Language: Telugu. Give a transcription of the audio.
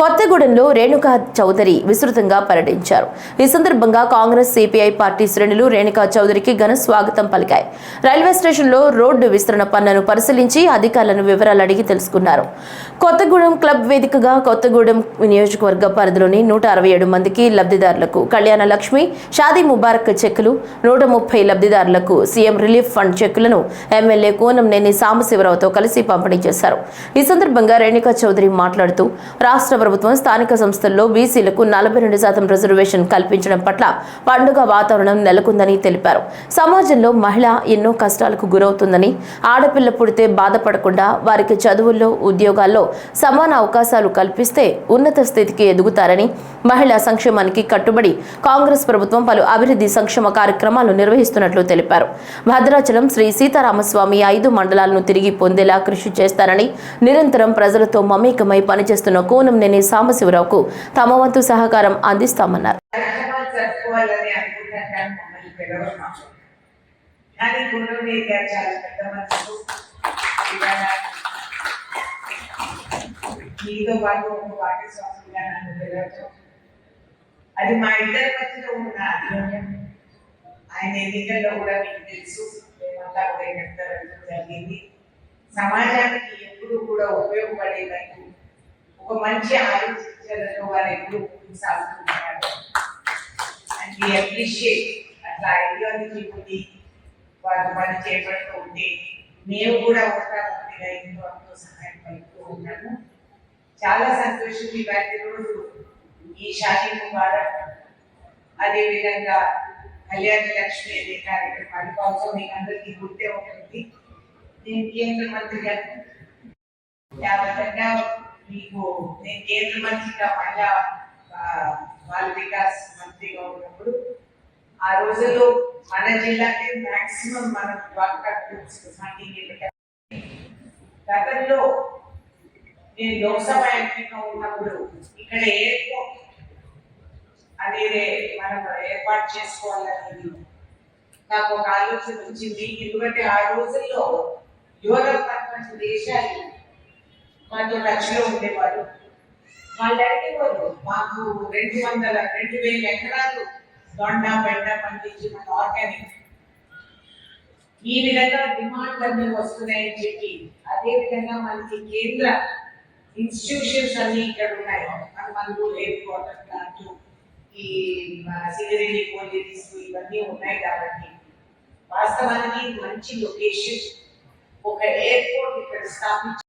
కొత్తగూడెంలో రేణుకా చౌదరి విస్తృతంగా పర్యటించారు. ఈ సందర్భంగా కాంగ్రెస్ సిపిఐ పార్టీ శ్రేణులు రేణుకా చౌదరికి ఘన స్వాగతం పలికాయి. రైల్వే స్టేషన్లో రోడ్డు విస్తరణ పనులను పరిశీలించి అధికారులను వివరాలు అడిగి తెలుసుకున్నారు. కొత్తగూడెం క్లబ్ వేదికగా కొత్తగూడెం నియోజకవర్గ పరిధిలోని 167 మందికి లబ్ధిదారులకు కళ్యాణ లక్ష్మి, షాదీ ముబారక్ చెక్కులు, 130 లబ్ధిదారులకు సీఎం రిలీఫ్ ఫండ్ చెక్కులను ఎమ్మెల్యే కూనంనేని సాంబశివరావుతో కలిసి పంపిణీ చేశారు. ఈ సందర్భంగా రేణుకా చౌదరి మాట్లాడుతూ రాష్ట్ర ప్రభుత్వం స్థానిక సంస్థల్లో బీసీలకు 42% రిజర్వేషన్ కల్పించడం పట్ల పండుగ వాతావరణం నెలకొందని తెలిపారు. సమాజంలో మహిళ ఎన్నో కష్టాలకు గురవుతుందని, ఆడపిల్ల పుడితే బాధపడకుండా వారికి చదువుల్లో, ఉద్యోగాల్లో సమాన అవకాశాలు కల్పిస్తే ఉన్నత స్థితికి ఎదుగుతారని, మహిళా సంక్షేమానికి కట్టుబడి కాంగ్రెస్ ప్రభుత్వం పలు అభివృద్ధి సంక్షేమ కార్యక్రమాలు నిర్వహిస్తున్నట్లు తెలిపారు. భద్రాచలం శ్రీ సీతారామస్వామి 5 మండలాలను తిరిగి పొందేలా కృషి చేస్తారని, నిరంతరం ప్రజలతో మమేకమై పనిచేస్తున్న కూనంనేని సాంబశివరావుకు తమ వంతు సహకారం అందిస్తామన్నారు. అది మా ఇద్దరి మధ్యలో ఉన్న అన్యోన్యం. ఆయన ఎన్నికల్లో కూడా మీకు తెలుసు, మేమంతా కూడా ఎన్నికలు జరిగింది. సమాజానికి ఎప్పుడు కూడా ఉపయోగపడేటట్టు ఒక మంచి ఆలోచించడంలో వారు ఎప్పుడు సాగుతున్నారు. అండ్ వి అప్రిషియేట్ అట్లా ఐడియాలజీ ఉంది వారు పని చేపడుతూ ఉంటే మేము కూడా ఒకటిగా ఎంతో సహాయం పడుతూ ఉన్నాము. చాలా సంతోషం. ఇవాటి రోజు ఈ షాదీ ముబారక్, అదేవిధంగా కళ్యాణ లక్ష్మి అనే కార్యక్రమాలు కోసం మీకు అందరికీ గుర్తే ఉంటుంది. నేను కేంద్ర మంత్రిగా మీకు నేను కేంద్ర మంత్రిగా మహిళా బాల వికాస్ మంత్రిగా ఉన్నప్పుడు ఆ రోజుల్లో మన జిల్లాకి మాక్సిమం మనం గతంలో నేను లోక్సభ ఎంపీగా ఉన్నప్పుడు ఇక్కడ ఎయిర్పోర్ట్ అనేది మనం ఏర్పాటు చేసుకోవాలని నాకు ఒక ఆలోచన వచ్చింది. ఎందుకంటే ఆ రోజుల్లో యూరప్ అటువంటి దేశాలు మాతో టచ్లో ఉండేవారు. వాళ్ళు అడిగేవారు, మాకు 2,000 ఎకరాలు దొండ బెండ పండించి మన ఆర్గానిక్ ఈ విధంగా డిమాండ్ అన్నీ వస్తున్నాయని చెప్పి, అదే విధంగా మనకి కేంద్ర ఇన్స్టిట్యూషన్స్ అన్ని ఇక్కడ ఉన్నాయి. మనకు ఎయిర్ వాటర్ ప్లాంట్, ఈ సింగరేణి కోల్డీస్ ఇవన్నీ ఉన్నాయి. కాబట్టి వాస్తవానికి మంచి లొకేషన్, ఒక ఎయిర్పోర్ట్ ఇక్కడ స్థాపించి